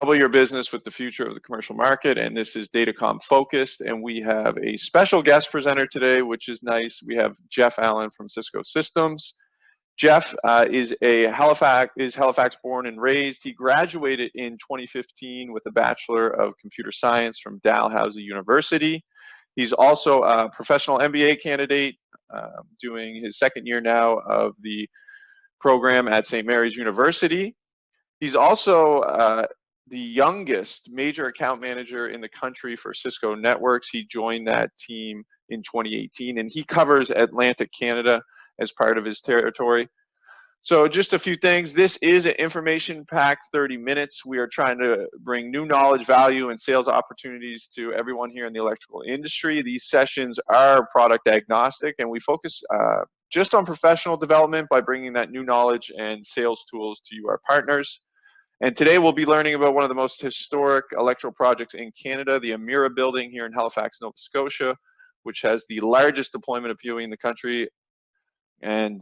double your business with the future of the commercial market, and this is datacom focused, and we have a special guest presenter today, which is nice. We have Jeff Allen from Cisco Systems. Jeff is Halifax born and raised. He graduated in 2015 with a Bachelor of Computer Science from Dalhousie University. He's also a professional MBA candidate, doing his second year now of the program at St. Mary's University. He's also the youngest major account manager in the country for Cisco Networks. He joined that team in 2018, and he covers Atlantic Canada as part of his territory. So just a few things. This is an information-packed 30 minutes. We are trying to bring new knowledge, value, and sales opportunities to everyone here in the electrical industry. These sessions are product agnostic, and we focus just on professional development by bringing that new knowledge and sales tools to you, our partners. And today we'll be learning about one of the most historic electrical projects in Canada, the Amera building here in Halifax, Nova Scotia, which has the largest deployment of PoE in the country. And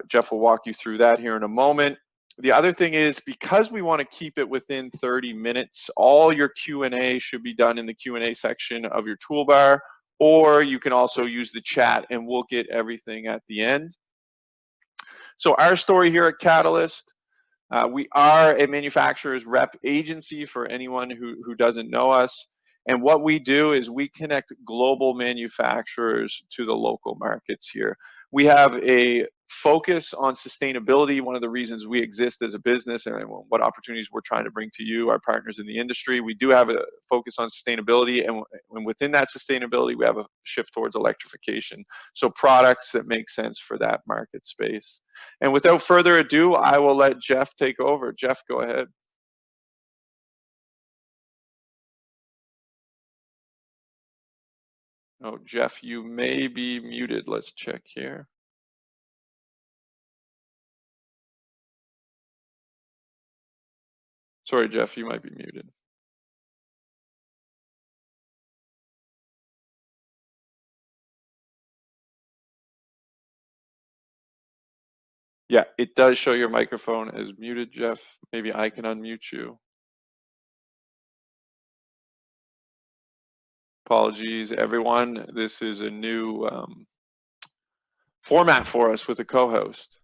Jeff will walk you through that here in a moment. The other thing is, because we want to keep it within 30 minutes, all your Q&A should be done in the Q&A section of your toolbar, or you can also use the chat and we'll get everything at the end. So our story here at Catalyst, we are a manufacturer's rep agency for anyone who doesn't know us. And what we do is we connect global manufacturers to the local markets here. We have a focus on sustainability. One of the reasons we exist as a business and what opportunities we're trying to bring to you, our partners in the industry, we do have a focus on sustainability. And within that sustainability, we have a shift towards electrification. So products that make sense for that market space. And without further ado, I will let Jeff take over. Jeff, go ahead. Oh, Jeff, you may be muted. Let's check here. Sorry, Jeff, you might be muted. Yeah, it does show your microphone as muted, Jeff. Maybe I can unmute you. Apologies, everyone. This is a new format for us with a co-host.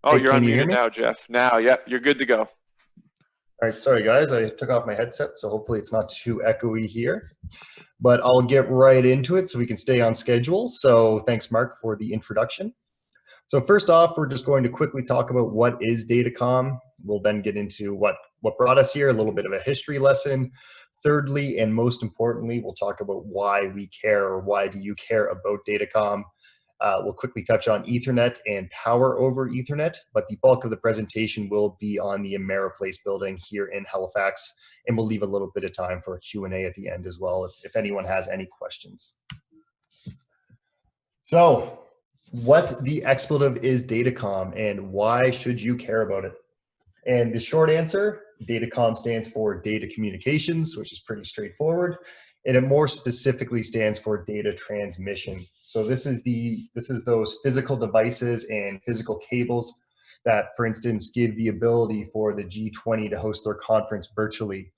Oh, hey, you're unmuted now, Jeff. Now, yeah, you're good to go. All right, sorry guys, I took off my headset, so hopefully it's not too echoey here. But I'll get right into it so we can stay on schedule. So thanks, Mark, for the introduction. So first off, we're just going to quickly talk about what is datacom. We'll then get into what brought us here, a little bit of a history lesson. Thirdly, and most importantly, we'll talk about why we care, or why do you care about datacom. We'll quickly touch on Ethernet and power over Ethernet, but the bulk of the presentation will be on the Amera Place building here in Halifax, and we'll leave a little bit of time for a Q&A at the end as well, if anyone has any questions. So, what the expletive is datacom, and why should you care about it? And the short answer, datacom stands for data communications, which is pretty straightforward. And it more specifically stands for data transmission. So this is those physical devices and physical cables that, for instance, give the ability for the G20 to host their conference virtually,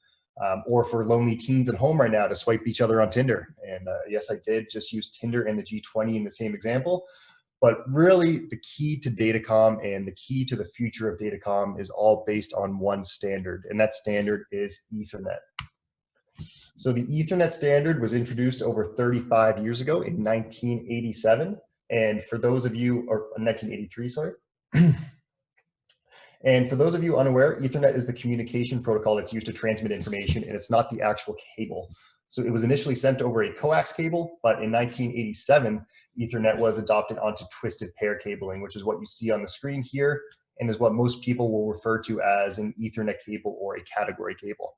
or for lonely teens at home right now to swipe each other on Tinder. And yes, I did just use Tinder and the G20 in the same example. But really, the key to datacom and the key to the future of datacom is all based on one standard, and that standard is Ethernet. So the Ethernet standard was introduced over 35 years ago in 1987, and for those of you, or 1983, sorry. And for those of you unaware, Ethernet is the communication protocol that's used to transmit information, and it's not the actual cable. So it was initially sent over a coax cable, but in 1987, Ethernet was adopted onto twisted pair cabling, which is what you see on the screen here, and is what most people will refer to as an Ethernet cable or a category cable.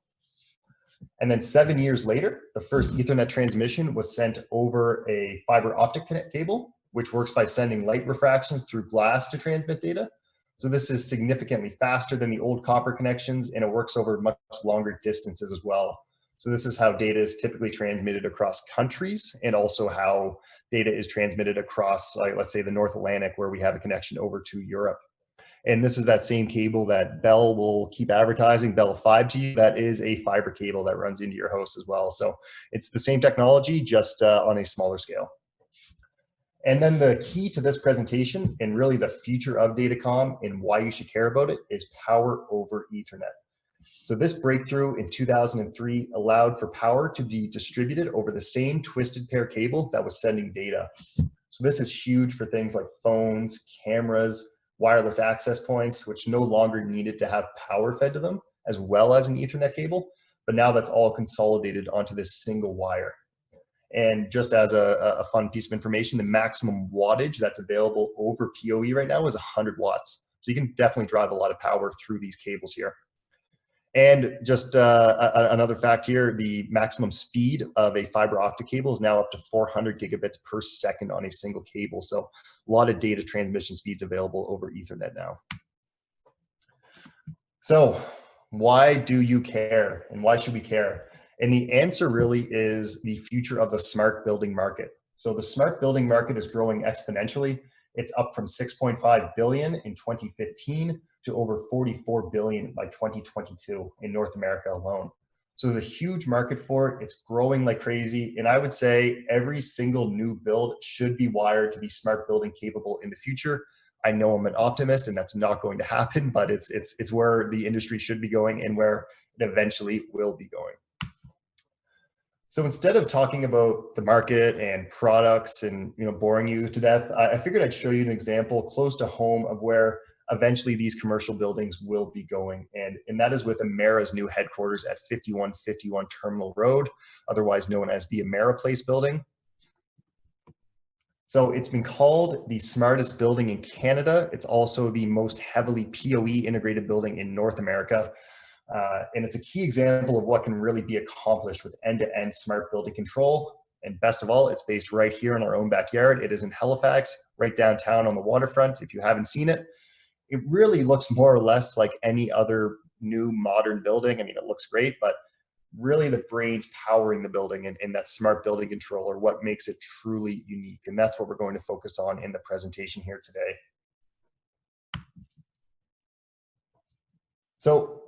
And then 7 years later, the first Ethernet transmission was sent over a fiber optic cable, which works by sending light refractions through glass to transmit data. So this is significantly faster than the old copper connections, and it works over much longer distances as well. So this is how data is typically transmitted across countries, and also how data is transmitted across, like, let's say, the North Atlantic, where we have a connection over to Europe. And this is that same cable that Bell will keep advertising, Bell 5 to you. That is a fiber cable that runs into your house as well. So it's the same technology, just on a smaller scale. And then the key to this presentation, and really the future of datacom and why you should care about it, is power over Ethernet. So this breakthrough in 2003 allowed for power to be distributed over the same twisted pair cable that was sending data. So this is huge for things like phones, cameras, wireless access points, which no longer needed to have power fed to them, as well as an Ethernet cable. But now that's all consolidated onto this single wire. And just as a fun piece of information, the maximum wattage that's available over PoE right now is 100 watts. So you can definitely drive a lot of power through these cables here. And just another fact here, the maximum speed of a fiber optic cable is now up to 400 gigabits per second on a single cable. So a lot of data transmission speeds available over Ethernet now. So why do you care, and why should we care? And the answer really is the future of the smart building market. So the smart building market is growing exponentially. It's up from 6.5 billion in 2015 to over 44 billion by 2022 in North America alone. So there's a huge market for it. It's growing like crazy. And I would say every single new build should be wired to be smart building capable in the future. I know I'm an optimist and that's not going to happen, but it's where the industry should be going and where it eventually will be going. So instead of talking about the market and products and boring you to death, I figured I'd show you an example close to home of where eventually these commercial buildings will be going. And that is with Amera's new headquarters at 5151 Terminal Road, otherwise known as the Amera Place building. So it's been called the smartest building in Canada. It's also the most heavily PoE integrated building in North America. And it's a key example of what can really be accomplished with end-to-end smart building control. And best of all, it's based right here in our own backyard. It is in Halifax, right downtown on the waterfront. If you haven't seen it, it really looks more or less like any other new modern building. I mean, it looks great, but really the brains powering the building and that smart building control are what makes it truly unique. And that's what we're going to focus on in the presentation here today. So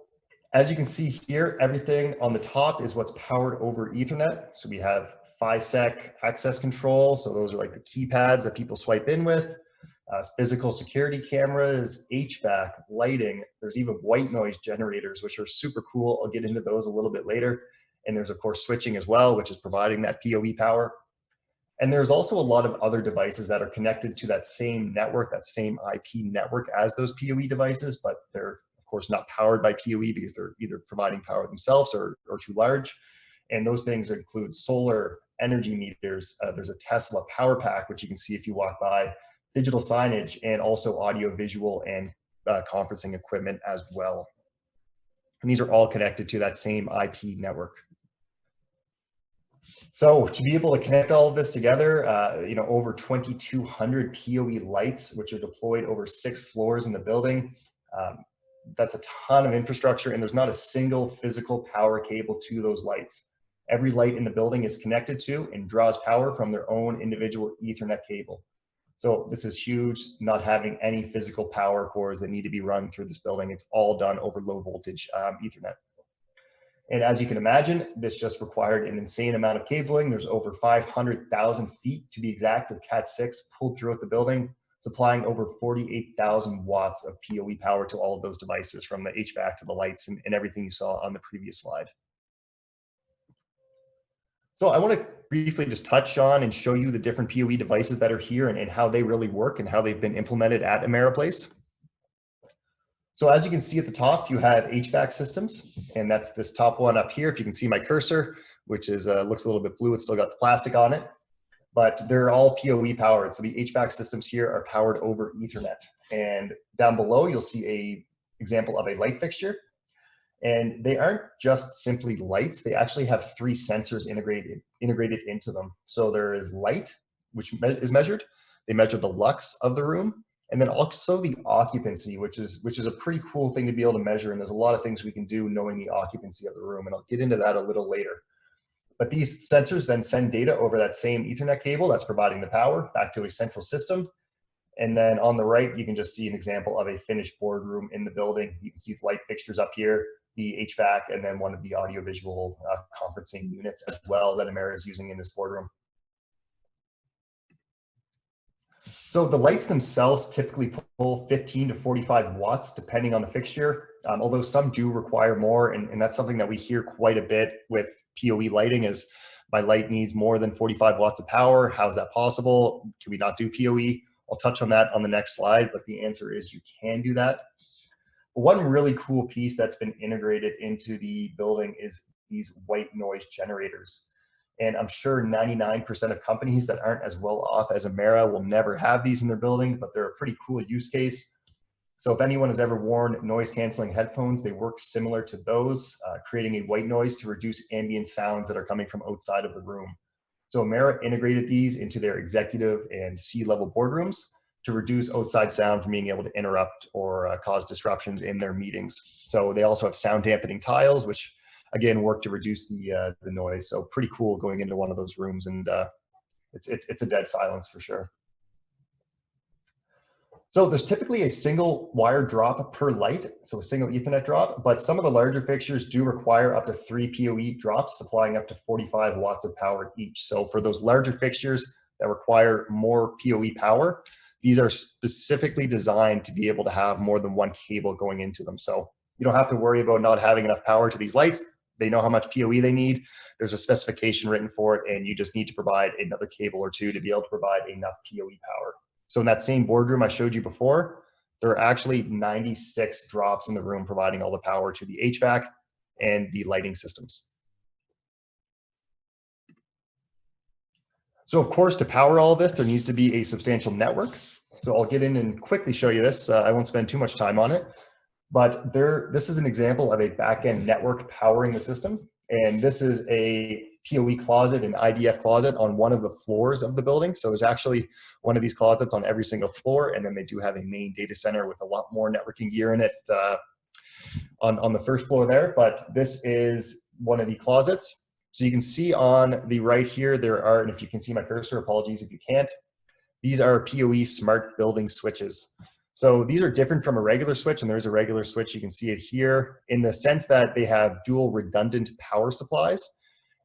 as you can see here, everything on the top is what's powered over Ethernet. So we have hvac access control. So those are like the keypads that people swipe in with. Physical security cameras, HVAC, lighting. There's even white noise generators, which are super cool. I'll get into those a little bit later. And there's of course switching as well, which is providing that PoE power. And there's also a lot of other devices that are connected to that same network, that same IP network as those PoE devices, but they're of course not powered by PoE because they're either providing power themselves or too large. And those things include solar, energy meters. There's a Tesla power pack, which you can see if you walk by, digital signage, and also audio, visual, and conferencing equipment as well. And these are all connected to that same IP network. So to be able to connect all of this together, over 2,200 PoE lights, which are deployed over 6 floors in the building. That's a ton of infrastructure, and there's not a single physical power cable to those lights. Every light in the building is connected to and draws power from their own individual Ethernet cable. So this is huge, not having any physical power cores that need to be run through this building. It's all done over low voltage Ethernet. And as you can imagine, this just required an insane amount of cabling. There's over 500,000 feet, to be exact, of Cat6 pulled throughout the building, supplying over 48,000 watts of PoE power to all of those devices, from the HVAC to the lights and everything you saw on the previous slide. So I want to briefly just touch on and show you the different PoE devices that are here and how they really work and how they've been implemented at Amera Place. So as you can see at the top, you have HVAC systems, and that's this top one up here. If you can see my cursor, which is looks a little bit blue, it's still got the plastic on it, but they're all PoE powered. So the HVAC systems here are powered over Ethernet. And down below, you'll see an example of a light fixture. And they aren't just simply lights. They actually have 3 sensors integrated into them. So there is light, which is measured. They measure the lux of the room. And then also the occupancy, which is a pretty cool thing to be able to measure. And there's a lot of things we can do knowing the occupancy of the room. And I'll get into that a little later. But these sensors then send data over that same Ethernet cable that's providing the power back to a central system. And then on the right, you can just see an example of a finished boardroom in the building. You can see the light fixtures up here, the HVAC, and then one of the audiovisual conferencing units as well that Amera is using in this boardroom. So the lights themselves typically pull 15 to 45 watts, depending on the fixture, although some do require more, and that's something that we hear quite a bit with PoE lighting is, my light needs more than 45 watts of power. How is that possible? Can we not do PoE? I'll touch on that on the next slide, but the answer is you can do that. One really cool piece that's been integrated into the building is these white noise generators. And I'm sure 99% of companies that aren't as well off as Amera will never have these in their building, but they're a pretty cool use case. So if anyone has ever worn noise canceling headphones, they work similar to those, creating a white noise to reduce ambient sounds that are coming from outside of the room. So Amera integrated these into their executive and C-level boardrooms to reduce outside sound from being able to interrupt or cause disruptions in their meetings. So they also have sound dampening tiles, which again work to reduce the noise. So pretty cool going into one of those rooms, and it's a dead silence for sure. So there's typically a single wire drop per light, so a single Ethernet drop, but some of the larger fixtures do require up to 3 PoE drops, supplying up to 45 watts of power each. So for those larger fixtures that require more PoE power, these are specifically designed to be able to have more than one cable going into them. So you don't have to worry about not having enough power to these lights. They know how much PoE they need. There's a specification written for it, and you just need to provide another cable or two to be able to provide enough PoE power. So in that same boardroom I showed you before, there are actually 96 drops in the room providing all the power to the HVAC and the lighting systems. So of course, to power all of this, there needs to be a substantial network. So I'll get in and quickly show you this. I won't spend too much time on it, but this is an example of a back-end network powering the system. And this is a PoE closet, an IDF closet on one of the floors of the building. So there's actually one of these closets on every single floor. And then they do have a main data center with a lot more networking gear in it on the first floor there. But this is one of the closets. So you can see on the right here, there are, and if you can see my cursor, apologies if you can't, these are PoE smart building switches. So these are different from a regular switch, and there's a regular switch. You can see it here in the sense that they have dual redundant power supplies.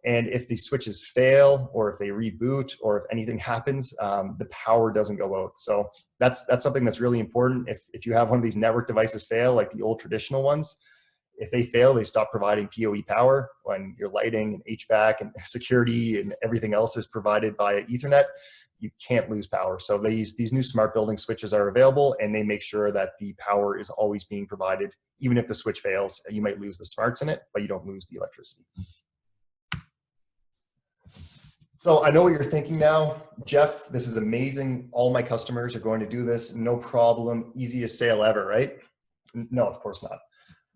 And if the switches fail, or if they reboot, or if anything happens, the power doesn't go out. So that's something that's really important. If you have one of these network devices fail, like the old traditional ones, if they fail, they stop providing PoE power. When your lighting and HVAC and security and everything else is provided by Ethernet, you can't lose power. So these new smart building switches are available, and they make sure that the power is always being provided. Even if the switch fails, you might lose the smarts in it, but you don't lose the electricity. So I know what you're thinking now, Jeff, this is amazing. All my customers are going to do this, no problem, easiest sale ever, right? No, of course not.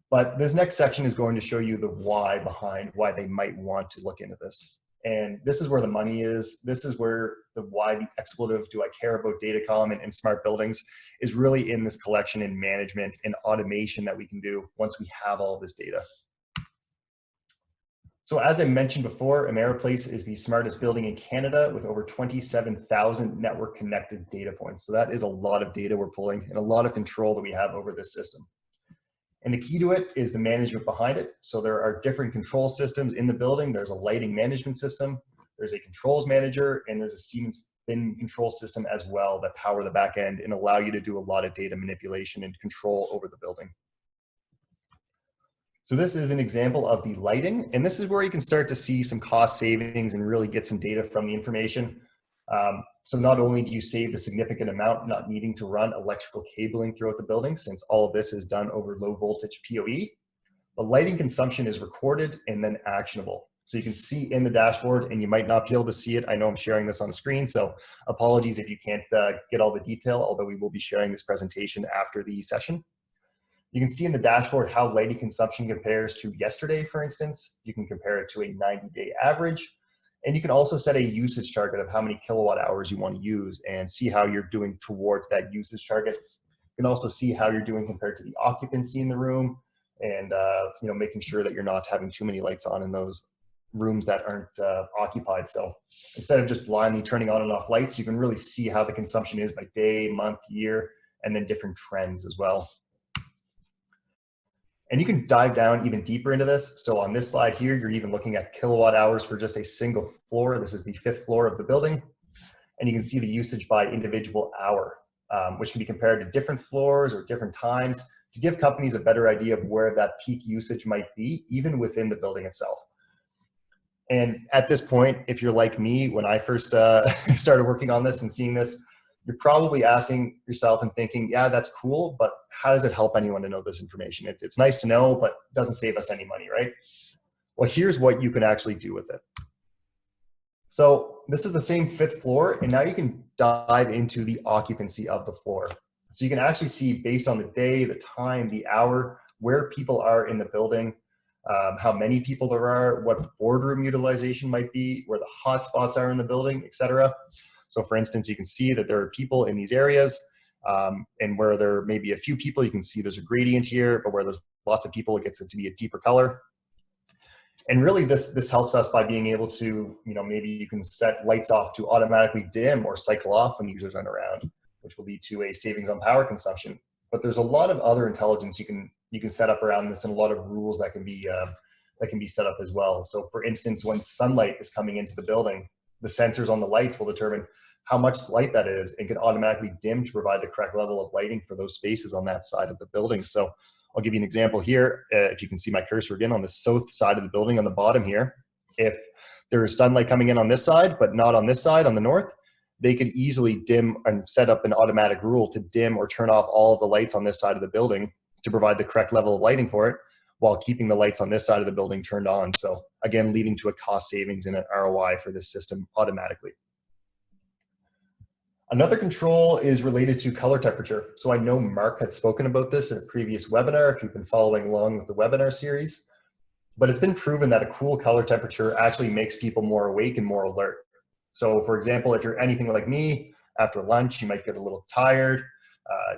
But this next section is going to show you the why behind why they might want to look into this. And this is where the money is. This is where the why the expletive, do I care about datacom and smart buildings, is really in this collection and management and automation that we can do once we have all this data. So as I mentioned before, Amera Place is the smartest building in Canada with over 27,000 network connected data points. So that is a lot of data we're pulling and a lot of control that we have over this system. And the key to it is the management behind it. So there are different control systems in the building. There's a lighting management system, there's a controls manager, and there's a Siemens bin control system as well that power the back end and allow you to do a lot of data manipulation and control over the building. So this is an example of the lighting, and this is where you can start to see some cost savings and really get some data from the information. So not only do you save a significant amount not needing to run electrical cabling throughout the building, since all of this is done over low voltage PoE, the lighting consumption is recorded and then actionable. So you can see in the dashboard, and you might not be able to see it. I know I'm sharing this on the screen, so apologies if you can't get all the detail, although we will be sharing this presentation after the session. You can see in the dashboard how lighting consumption compares to yesterday, for instance. You can compare it to a 90-day average. And you can also set a usage target of how many kilowatt hours you want to use and see how you're doing towards that usage target. You can also see how you're doing compared to the occupancy in the room and making sure that you're not having too many lights on in those rooms that aren't occupied. So instead of just blindly turning on and off lights, you can really see how the consumption is by day, month, year, and then different trends as well. And you can dive down even deeper into this. So on this slide here, you're even looking at kilowatt hours for just a single floor. This is the 5th floor of the building. And you can see the usage by individual hour, which can be compared to different floors or different times to give companies a better idea of where that peak usage might be, even within the building itself. And at this point, if you're like me, when I first started working on this and seeing this, you're probably asking yourself and thinking, yeah, that's cool, but how does it help anyone to know this information? It's nice to know, but it doesn't save us any money, right? Well, here's what you can actually do with it. So this is the same 5th floor, and now you can dive into the occupancy of the floor. So you can actually see based on the day, the time, the hour, where people are in the building, how many people there are, what boardroom utilization might be, where the hot spots are in the building, etc. So for instance, you can see that there are people in these areas, and where there may be a few people, you can see there's a gradient here, but where there's lots of people, it gets it to be a deeper color. And really this helps us by being able to, maybe you can set lights off to automatically dim or cycle off when users aren't around, which will lead to a savings on power consumption. But there's a lot of other intelligence you can set up around this, and a lot of rules that can be set up as well. So for instance, when sunlight is coming into the building, the sensors on the lights will determine how much light that is and can automatically dim to provide the correct level of lighting for those spaces on that side of the building. So I'll give you an example here. If you can see my cursor again on the south side of the building on the bottom here, if there is sunlight coming in on this side, but not on this side, on the north, they could easily dim and set up an automatic rule to dim or turn off all of the lights on this side of the building to provide the correct level of lighting for it, while keeping the lights on this side of the building turned on. So again, leading to a cost savings and an ROI for this system automatically. Another control is related to color temperature. So I know Mark had spoken about this in a previous webinar, if you've been following along with the webinar series, but it's been proven that a cool color temperature actually makes people more awake and more alert. So for example, if you're anything like me, after lunch, you might get a little tired.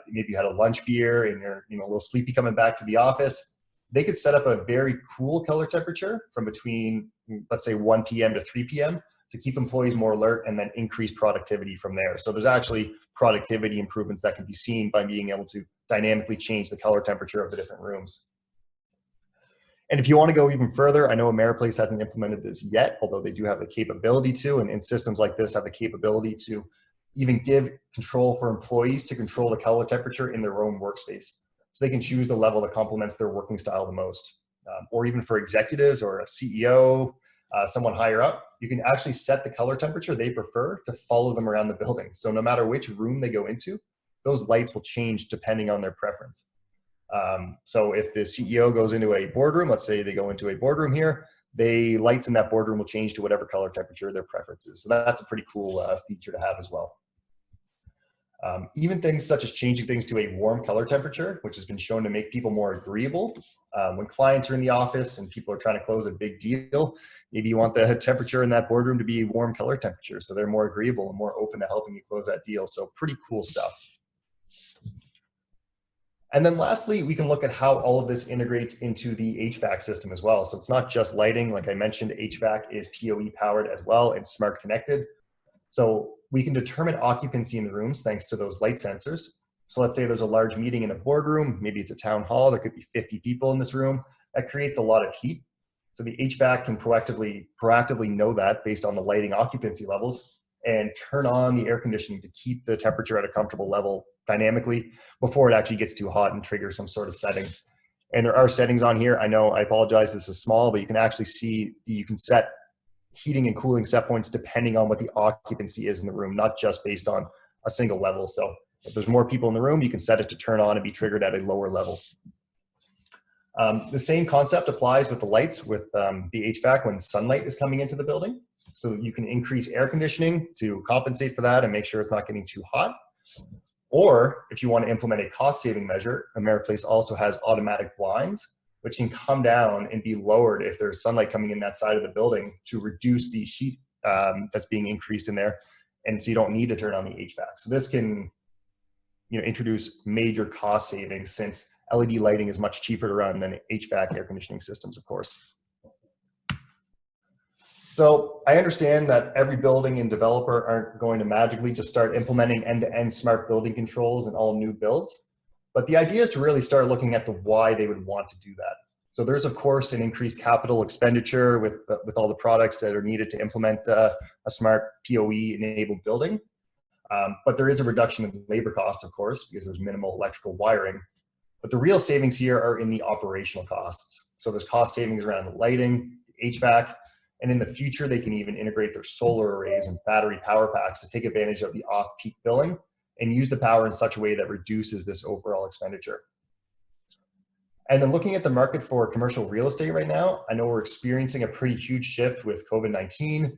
Maybe you had a lunch beer and you're a little sleepy coming back to the office. They could set up a very cool color temperature from between, let's say 1 p.m. to 3 p.m. to keep employees more alert and then increase productivity from there. So there's actually productivity improvements that can be seen by being able to dynamically change the color temperature of the different rooms. And if you want to go even further, I know Amera Place hasn't implemented this yet, although they do have the capability to, and systems like this have the capability to even give control for employees to control the color temperature in their own workspace. So they can choose the level that complements their working style the most. Or even for executives or a CEO, someone higher up, you can actually set the color temperature they prefer to follow them around the building. So no matter which room they go into, those lights will change depending on their preference. So if the CEO goes into a boardroom, let's say they go into a boardroom here, the lights in that boardroom will change to whatever color temperature their preference is. So that's a pretty cool feature to have as well. Even things such as changing things to a warm color temperature, which has been shown to make people more agreeable. When clients are in the office and people are trying to close a big deal, maybe you want the temperature in that boardroom to be a warm color temperature, so they're more agreeable and more open to helping you close that deal. So pretty cool stuff. And then lastly, we can look at how all of this integrates into the HVAC system as well. So it's not just lighting. Like I mentioned, HVAC is PoE powered as well and smart connected. So we can determine occupancy in the rooms thanks to those light sensors. So let's say there's a large meeting in a boardroom, maybe it's a town hall, there could be 50 people in this room. That creates a lot of heat. So the HVAC can proactively know that based on the lighting occupancy levels and turn on the air conditioning to keep the temperature at a comfortable level dynamically before it actually gets too hot and triggers some sort of setting. And there are settings on here. I know, I apologize, this is small, but you can actually see, you can set heating and cooling set points depending on what the occupancy is in the room, not just based on a single level. So if there's more people in the room, you can set it to turn on and be triggered at a lower level. The same concept applies with the lights with the HVAC when sunlight is coming into the building. So you can increase air conditioning to compensate for that and make sure it's not getting too hot. Or if you want to implement a cost saving measure, Amera Place also has automatic blinds, which can come down and be lowered if there's sunlight coming in that side of the building to reduce the heat that's being increased in there. And so you don't need to turn on the HVAC. So this can introduce major cost savings since LED lighting is much cheaper to run than HVAC air conditioning systems, of course. So I understand that every building and developer aren't going to magically just start implementing end-to-end smart building controls in all new builds. But the idea is to really start looking at the why they would want to do that. So there's, of course, an increased capital expenditure with all the products that are needed to implement a smart PoE-enabled building. But there is a reduction in labor cost, of course, because there's minimal electrical wiring. But the real savings here are in the operational costs. So there's cost savings around the lighting, HVAC, and in the future, they can even integrate their solar arrays and battery power packs to take advantage of the off-peak billing and use the power in such a way that reduces this overall expenditure. And then looking at the market for commercial real estate right now, I know we're experiencing a pretty huge shift with COVID-19.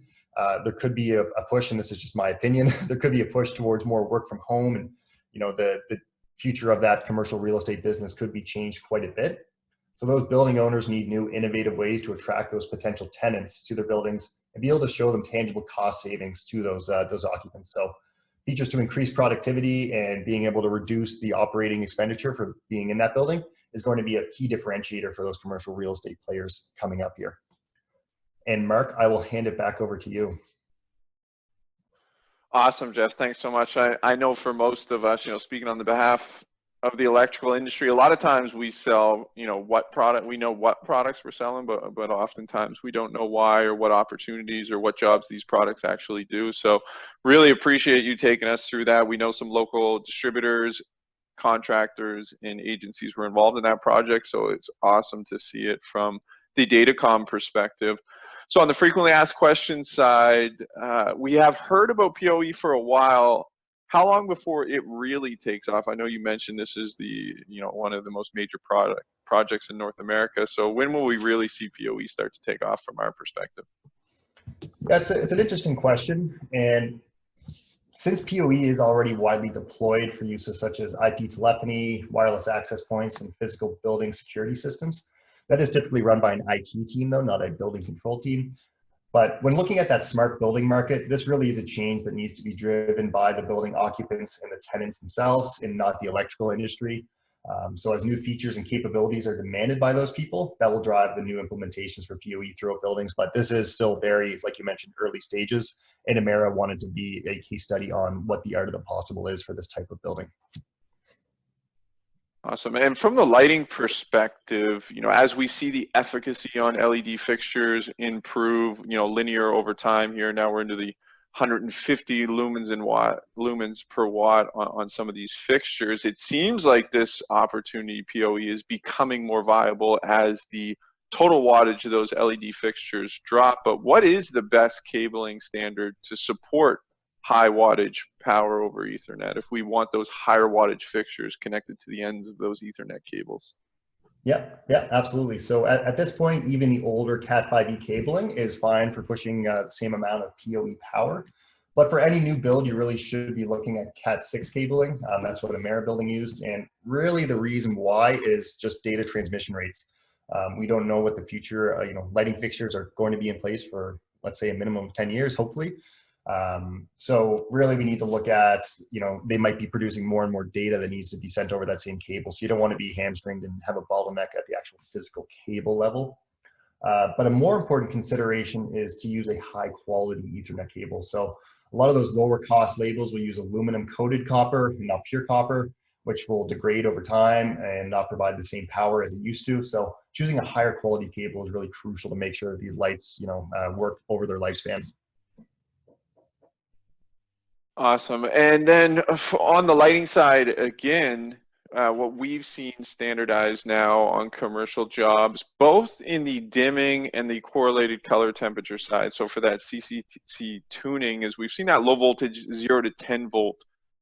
There could be a push, and this is just my opinion, there could be a push towards more work from home, and the future of that commercial real estate business could be changed quite a bit. So those building owners need new innovative ways to attract those potential tenants to their buildings and be able to show them tangible cost savings to those occupants. So features to increase productivity and being able to reduce the operating expenditure for being in that building is going to be a key differentiator for those commercial real estate players coming up here. And Mark, I will hand it back over to you. Awesome, Jeff. Thanks so much. I know for most of us, speaking on the behalf of the electrical industry, a lot of times we sell, what product, we know what products we're selling, but oftentimes we don't know why or what opportunities or what jobs these products actually do. So really appreciate you taking us through that. We know some local distributors, contractors, and agencies were involved in that project. So it's awesome to see it from the datacom perspective. So on the frequently asked questions side, we have heard about PoE for a while. How long before it really takes off? I know you mentioned this is the, one of the most major projects in North America. So when will we really see PoE start to take off from our perspective? It's an interesting question. And since PoE is already widely deployed for uses such as IP telephony, wireless access points, and physical building security systems, that is typically run by an IT team, though, not a building control team. But when looking at that smart building market, this really is a change that needs to be driven by the building occupants and the tenants themselves and not the electrical industry. So as new features and capabilities are demanded by those people, that will drive the new implementations for PoE throughout buildings. But this is still very, like you mentioned, early stages. And Amera wanted to be a case study on what the art of the possible is for this type of building. Awesome. And from the lighting perspective, as we see the efficacy on LED fixtures improve, linear over time here, now we're into the 150 lumens per watt on some of these fixtures. It seems like this opportunity, PoE, is becoming more viable as the total wattage of those LED fixtures drop. But what is the best cabling standard to support high wattage power over Ethernet if we want those higher wattage fixtures connected to the ends of those Ethernet cables? Yeah, absolutely. So at this point, even the older Cat5e cabling is fine for pushing the same amount of PoE power. But for any new build, you really should be looking at Cat6 cabling. That's what Amera building used. And really the reason why is just data transmission rates. We don't know what the future lighting fixtures are going to be in place for, let's say, a minimum of 10 years, hopefully. So really we need to look at, they might be producing more and more data that needs to be sent over that same cable. So you don't want to be hamstringed and have a bottleneck at the actual physical cable level. But a more important consideration is to use a high quality Ethernet cable. So a lot of those lower cost labels will use aluminum coated copper, not pure copper, which will degrade over time and not provide the same power as it used to. So choosing a higher quality cable is really crucial to make sure that these lights, work over their lifespan. Awesome. And then on the lighting side, again, what we've seen standardized now on commercial jobs, both in the dimming and the correlated color temperature side. So for that CCT tuning, is we've seen that low voltage 0 to 10 volt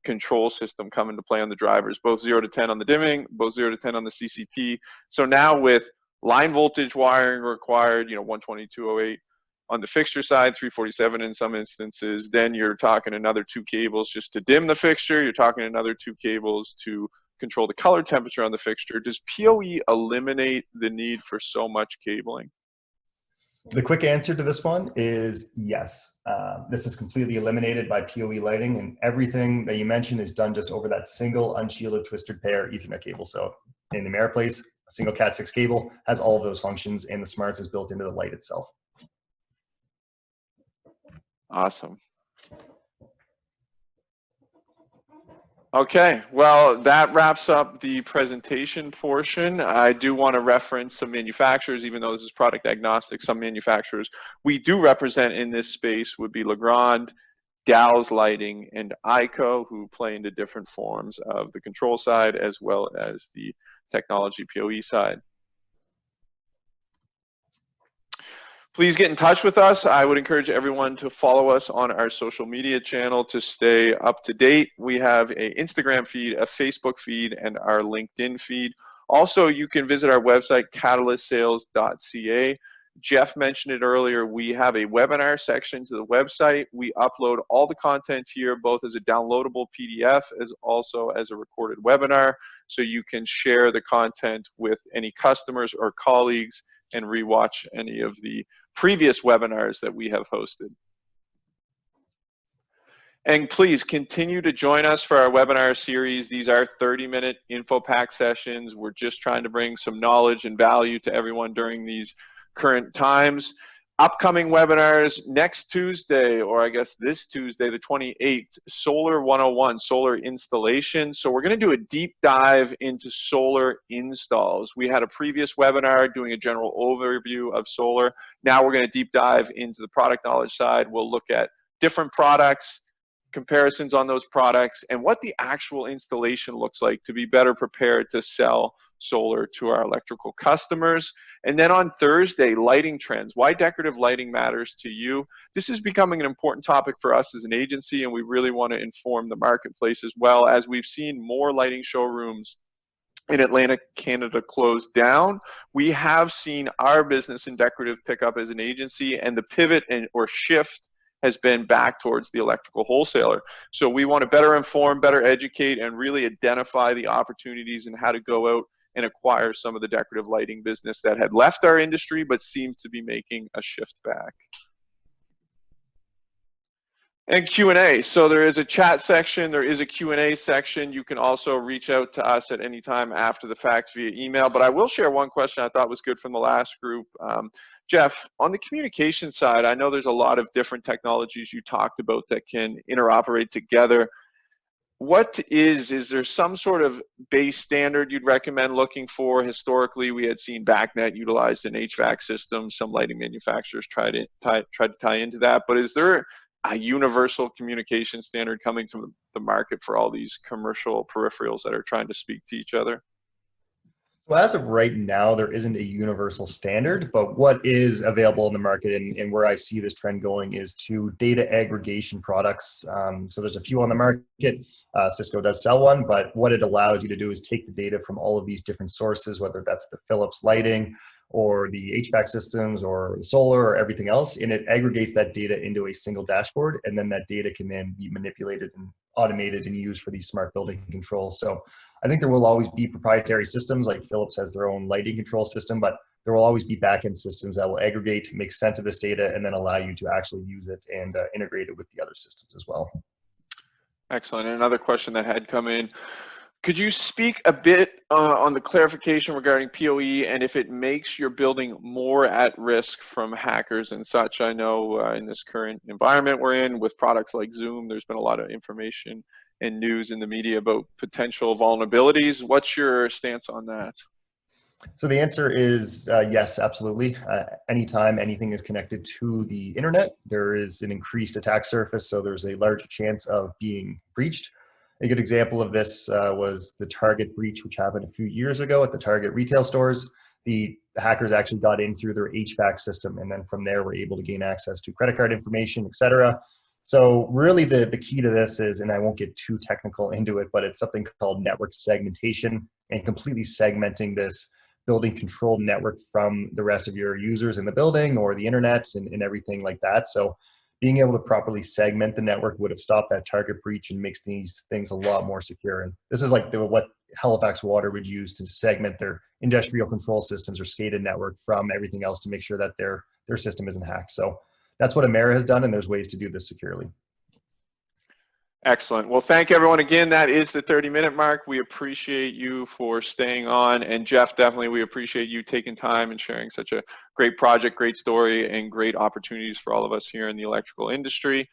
control system come into play on the drivers, both 0 to 10 on the dimming, both 0 to 10 on the CCT. So now with line voltage wiring required, 120, 208, on the fixture side, 347 in some instances, then you're talking another 2 cables just to dim the fixture. You're talking another 2 cables to control the color temperature on the fixture. Does PoE eliminate the need for so much cabling? The quick answer to this one is yes. This is completely eliminated by PoE lighting, and everything that you mentioned is done just over that single unshielded twisted pair Ethernet cable. So in the Amera Place, a single Cat6 cable has all of those functions, and the smarts is built into the light itself. Awesome. Okay, well, that wraps up the presentation portion. I do want to reference some manufacturers, even though this is product agnostic. Some manufacturers we do represent in this space would be Legrand, Dow's Lighting, and ICO, who play into different forms of the control side as well as the technology PoE side. Please get in touch with us. I would encourage everyone to follow us on our social media channel to stay up to date. We have an Instagram feed, a Facebook feed, and our LinkedIn feed. Also, you can visit our website, catalystsales.ca. Jeff mentioned it earlier, we have a webinar section to the website. We upload all the content here, both as a downloadable PDF as also as a recorded webinar, so you can share the content with any customers or colleagues and rewatch any of the previous webinars that we have hosted. And please continue to join us for our webinar series. These are 30-minute info pack sessions. We're just trying to bring some knowledge and value to everyone during these current times. Upcoming webinars next Tuesday, or I guess this Tuesday, the 28th, Solar 101, solar installation. So we're going to do a deep dive into solar installs. We had a previous webinar doing a general overview of solar. Now we're going to deep dive into the product knowledge side. We'll look at different products, comparisons on those products, and what the actual installation looks like to be better prepared to sell solar to our electrical customers. And then on Thursday, lighting trends, why decorative lighting matters to you. This is becoming an important topic for us as an agency, and we really want to inform the marketplace as well, as we've seen more lighting showrooms in Atlantic, Canada closed down. We have seen our business in decorative pick up as an agency, and the pivot or shift has been back towards the electrical wholesaler. So we want to better inform, better educate, and really identify the opportunities and how to go out and acquire some of the decorative lighting business that had left our industry but seems to be making a shift back. And Q&A. So there is a chat section, there is a Q&A section. You can also reach out to us at any time after the fact via email. But I will share one question I thought was good from the last group. Jeff, on the communication side, I know there's a lot of different technologies you talked about that can interoperate together. What is there some sort of base standard you'd recommend looking for? Historically, we had seen BACnet utilized in HVAC systems. Some lighting manufacturers tried to tie into that. But is there a universal communication standard coming to the market for all these commercial peripherals that are trying to speak to each other? So as of right now, there isn't a universal standard, but what is available in the market and where I see this trend going is to data aggregation products. So there's a few on the market. Cisco does sell one, but what it allows you to do is take the data from all of these different sources, whether that's the Philips lighting or the HVAC systems or the solar or everything else, and it aggregates that data into a single dashboard, and then that data can then be manipulated and automated and used for these smart building controls. So I think there will always be proprietary systems, like Philips has their own lighting control system, but there will always be backend systems that will aggregate, make sense of this data, and then allow you to actually use it and integrate it with the other systems as well. Excellent. And another question that had come in, could you speak a bit on the clarification regarding PoE and if it makes your building more at risk from hackers and such? I know in this current environment we're in with products like Zoom, there's been a lot of information and news in the media about potential vulnerabilities. What's your stance on that? So the answer is yes, absolutely. Anytime anything is connected to the internet, there is an increased attack surface, so there's a larger chance of being breached. A good example of this was the Target breach, which happened a few years ago at the Target retail stores. The hackers actually got in through their HVAC system, and then from there were able to gain access to credit card information, etc. So really the key to this is, and I won't get too technical into it, but it's something called network segmentation and completely segmenting this building controlled network from the rest of your users in the building or the internet and everything like that. So being able to properly segment the network would have stopped that target breach and makes these things a lot more secure. And this is like what Halifax Water would use to segment their industrial control systems or SCADA network from everything else to make sure that their system isn't hacked. So that's what Amera has done, and there's ways to do this securely. Excellent. Well, thank everyone again. That is the 30-minute mark. We appreciate you for staying on. And Jeff, definitely we appreciate you taking time and sharing such a great project, great story, and great opportunities for all of us here in the electrical industry.